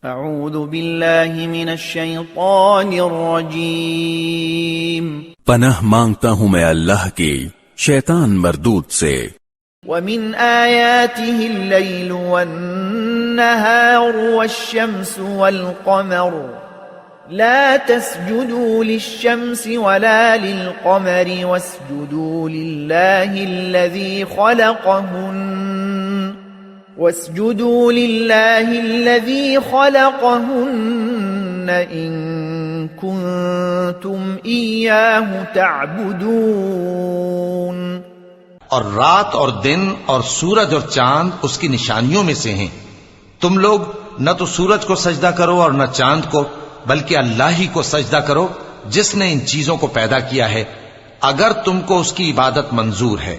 اعوذ باللہ من الشیطان الرجیم پناہ مانگتا ہوں میں اللہ کی شیطان مردود سے۔ ومن آیاته اللیل والنہار والشمس والقمر لا تسجدوا للشمس ولا للقمر واسجدوا لله الذي خلقهن إن كنتم إياه تعبدون۔ اور رات اور دن اور سورج اور چاند اس کی نشانیوں میں سے ہیں، تم لوگ نہ تو سورج کو سجدہ کرو اور نہ چاند کو، بلکہ اللہ ہی کو سجدہ کرو جس نے ان چیزوں کو پیدا کیا ہے، اگر تم کو اس کی عبادت منظور ہے۔